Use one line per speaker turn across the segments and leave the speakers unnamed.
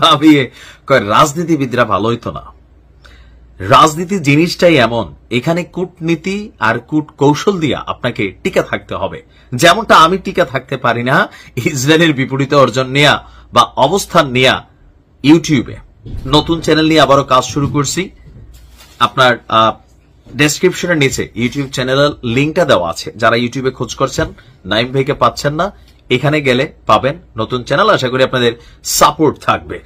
ভাবিয়ে কয় রাজনীতিবিদরা ভালো হইতো না। রাজনীতি জিনিসটাই এমন, এখানে কূটনীতি আর কূট কৌশল দিয়া আপনাকে টিকে থাকতে হবে। যেমনটা আমি টিকে থাকতে পারি না ইসরায়েলের বিপরীতে অর্জন নেয়া বা অবস্থান নেয়া। ইউটিউবে নতুন চ্যানেল নিয়ে আবারও কাজ শুরু করছি। আপনার ডেসক্রিপশনের নিচে ইউটিউব চ্যানেলের লিঙ্কটা দেওয়া আছে। যারা ইউটিউবে খোঁজ করছেন, নাইম ভাইকে পাচ্ছেন না, এখানে গেলে পাবেন নতুন চ্যানেল। আশা করি আপনাদের সাপোর্ট থাকবে।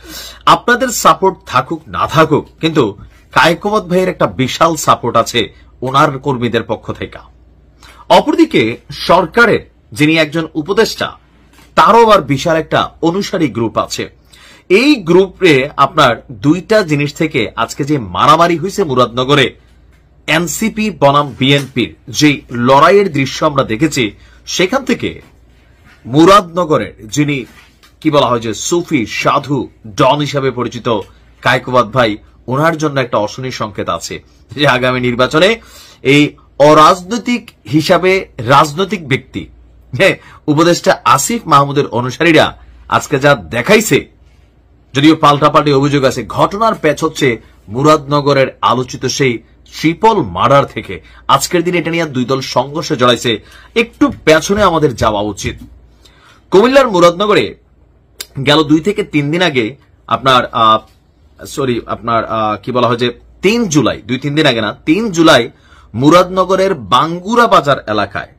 আপনাদের সাপোর্ট থাকুক না থাকুক, কিন্তু কায়কোবাদ ভাইয়ের একটা বিশাল সাপোর্ট আছে ওনার কর্মীদের পক্ষ থেকে। অপরদিকে সরকারের যিনি একজন উপদেষ্টা, তারও আবার বিশাল একটা অনুসারী গ্রুপ আছে। এই গ্রুপে আপনার দুইটা জিনিস থেকে আজকে যে মারামারি হয়েছে মুরাদনগরে, এনসিপি বনাম বিএনপির যে লড়াইয়ের দৃশ্য আমরা দেখেছি, সেখান থেকে মুরাদনগরের যিনি কি বলা হয় যে সুফি সাধু ডন হিসাবে পরিচিত কায়কোবাদ ভাই, ওনার জন্য একটা অশনি সংকেত আছে যে আগামী নির্বাচনে এই অরাজনৈতিক হিসাবে রাজনৈতিক ব্যক্তি উপদেষ্টা আসিফ মাহমুদের অনুসারীরা আজকে যা দেখাইছে, যদিও পাল্টাপাল্টি অভিযোগ আছে, ঘটনার পেছ হচ্ছে মুরাদনগরের আলোচিত সেই ট্রিপল মার্ডার থেকে। আজকের দিনে এটা নিয়ে দুই দল সংঘর্ষে জড়াইছে। একটু পেছনে আমাদের যাওয়া উচিত। কুমিল্লার মুরাদনগরে গেল 2 থেকে 3 দিন আগে আপনার কি বলা হয় যে 3 জুলাই, 2-3 দিন আগে না, 3 জুলাই মুরাদনগরের বাঙ্গুরা বাজার এলাকায়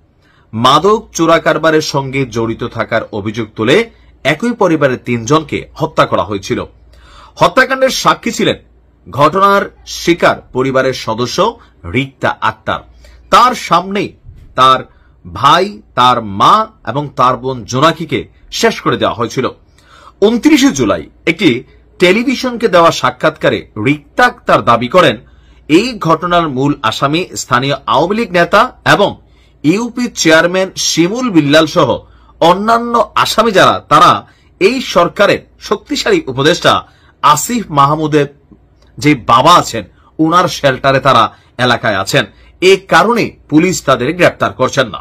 মাদক চোরা কারবারের সঙ্গে জড়িত থাকার অভিযোগ তুলে একই পরিবারের 3 জনকে হত্যা করা হয়েছিল। হত্যাকাণ্ডের সাক্ষী ছিলেন ঘটনার শিকার পরিবারের সদস্য রিক্তা আক্তার। তার সামনেই তার ভাই, তার মা এবং তার বোন জোনাকিকে শেষ করে দেওয়া হয়েছিল। 29 জুলাই একটি টেলিভিশনকে দেওয়া সাক্ষাৎকারে রিক্তা আক্তার দাবি করেন, এই ঘটনার মূল আসামি স্থানীয় আওয়ামী লীগ নেতা এবং ইউপি চেয়ারম্যান শিমুল বিল্লাল সহ অন্যান্য আসামি যারা, তারা এই সরকারের শক্তিশালী উপদেষ্টা আসিফ মাহমুদের যে বাবা আছেন, উনার শেল্টারে তারা এলাকায় আছেন। এই কারণে পুলিশ তাদের গ্রেপ্তার করছেন না।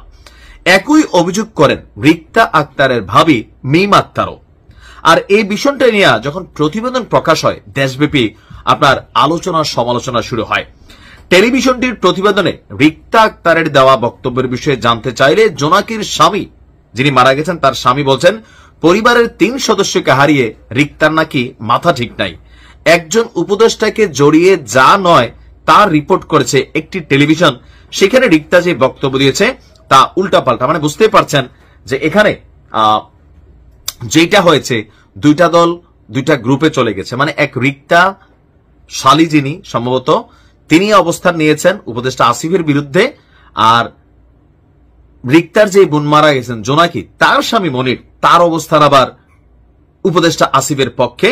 একই অভিযোগ করেন রিক্তা আক্তারের ভাবি মিম আক্তারও। আর এই বিষয়টা নিয়ে যখন প্রতিবেদন প্রকাশ হয়, দেশব্যাপী আপনার আলোচনা সমালোচনা শুরু হয়। টেলিভিশনটির প্রতিবেদনে রিক্তা আক্তারের দেওয়া বক্তব্যের বিষয়ে জানতে চাইলে জোনাকির স্বামী, যিনি মারা গেছেন, তার স্বামী বলছেন, পরিবারের 3 সদস্যকে হারিয়ে রিক্তার নাকি মাথা ঠিক নাই। একজন উপদেষ্টাকে জড়িয়ে যা নয় তা রিপোর্ট করেছে একটি টেলিভিশন। সেখানে রিক্তা যে বক্তব্য দিয়েছে তা উল্টাপাল্টা। মানে বুঝতে পারছেন যে এখানে যেটা হয়েছে, দুইটা দল দুইটা গ্রুপে চলে গেছে। মানে এক রিক্তা শালী, যিনি সম্ভবত তিনি অবস্থান নিয়েছেন উপদেষ্টা আসিফের বিরুদ্ধে, আর রিক্তার যে বোন মারা গেছেন জোনাকি, তার স্বামী মনির, তার অবস্থান আবার উপদেষ্টা আসিফের পক্ষে।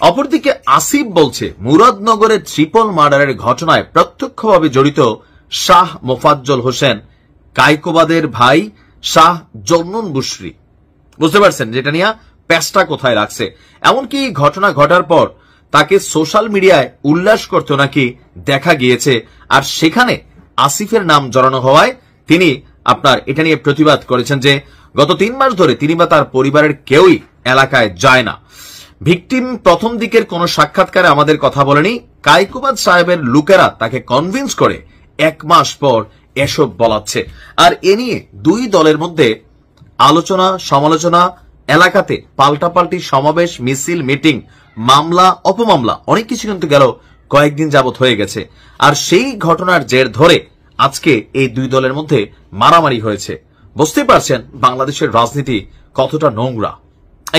অপরদিকে আসিফ বলছে মুরাদনগরের ট্রিপল মার্ডারের ঘটনায় প্রত্যক্ষভাবে জড়িত শাহ মোফাজ্জল হোসেন, কায়কোবাদের ভাই শাহ জন্নুন বুশরি। বুঝতে পারছেন যেটা নিয়ে প্যাচটা কোথায় রাখছে। এমনকি ঘটনা ঘটার পর তাকে সোশ্যাল মিডিয়ায় উল্লাস করতে নাকি দেখা গিয়েছে, আর সেখানে আসিফের নাম জড়ানো হওয়ায় তিনি আপনার এটা নিয়ে প্রতিবাদ করেছেন যে গত 3 মাস ধরে তিনি বা তার পরিবারের কেউই এলাকায় যায় না। ভিকটিম প্রথম দিকের কোন সাক্ষাৎকারে আমাদের কথা বলেনি। কায়কোবাদ সাহেবের লোকেরা তাকে কনভিন্স করে 1 মাস পর এসব বলাচ্ছে। আর এ নিয়ে দুই দলের মধ্যে আলোচনা সমালোচনা, এলাকাতে পাল্টাপাল্টি সমাবেশ, মিছিল, মিটিং, মামলা, অপমামলা, অনেক কিছু কিন্তু গেল কয়েকদিন যাবত হয়ে গেছে। আর সেই ঘটনার জের ধরে আজকে এই দুই দলের মধ্যে মারামারি হয়েছে। বুঝতে পারছেন বাংলাদেশের রাজনীতি কতটা নোংরা।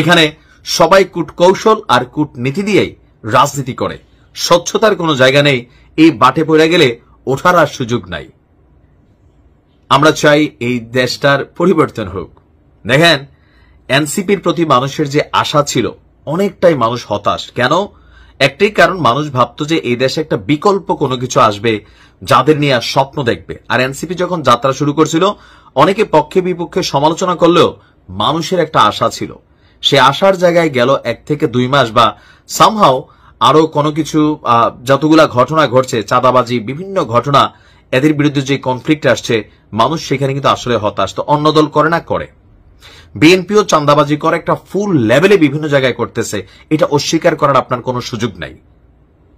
এখানে সবাই কূটকৌশল আর কূটনীতি দিয়েই রাজনীতি করে। স্বচ্ছতার কোনো জায়গা নেই। এই বাটে পড়ে গেলে ওঠার আর সুযোগ নাই। আমরা চাই এই দেশটার পরিবর্তন হোক। দেখেন, এনসিপির প্রতি মানুষের যে আশা ছিল, অনেকটাই মানুষ হতাশ। কেন? একটাই কারণ, মানুষ ভাবত যে এই দেশে একটা বিকল্প কোনো কিছু আসবে যাদের নিয়ে স্বপ্ন দেখবে। আর এনসিপি যখন যাত্রা শুরু করছিল, অনেকে পক্ষে বিপক্ষে সমালোচনা করলেও মানুষের একটা আশা ছিল। সে আশার জায়গায় গেল 1 থেকে 2 মাস বা সামহাও আরো কোনো কিছু, যতগুলা ঘটনা ঘটছে, চাঁদাবাজি, বিভিন্ন ঘটনা, এদের বিরুদ্ধে যে কনফ্লিক্ট আসছে, মানুষ সেখানে কিন্তু আসলে হতাশ। তো অন্য দল করে না, করে বিএনপিও চাঁদাবাজি করে একটা ফুল লেভেলে বিভিন্ন জায়গায় করতেছে, এটা অস্বীকার করার আপনার কোনো সুযোগ নাই।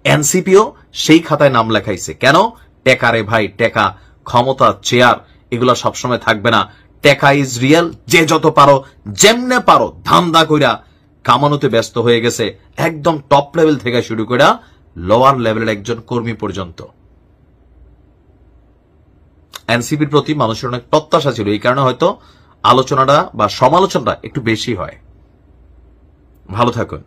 এনসিপিও সেই খাতায় নাম লেখাইছে। কেন? টেকা রে ভাই, টেকা, ক্ষমতা, চেয়ার, এগুলা সবসময় থাকবে না। টেকা ইজ রিয়েল। যে যত পারো, যেমনে পারো ধান্দা কইরা কামানোতে ব্যস্ত হয়ে গেছে, একদম টপ লেভেল থেকে শুরু করে লোয়ার লেভেলের একজন কর্মী পর্যন্ত। এনসিপির প্রতি মানুষের অনেক প্রত্যাশা ছিল, এই কারণে হয়তো আলোচনাটা বা সমালোচনাটা একটু বেশি হয়। ভালো থাকুন।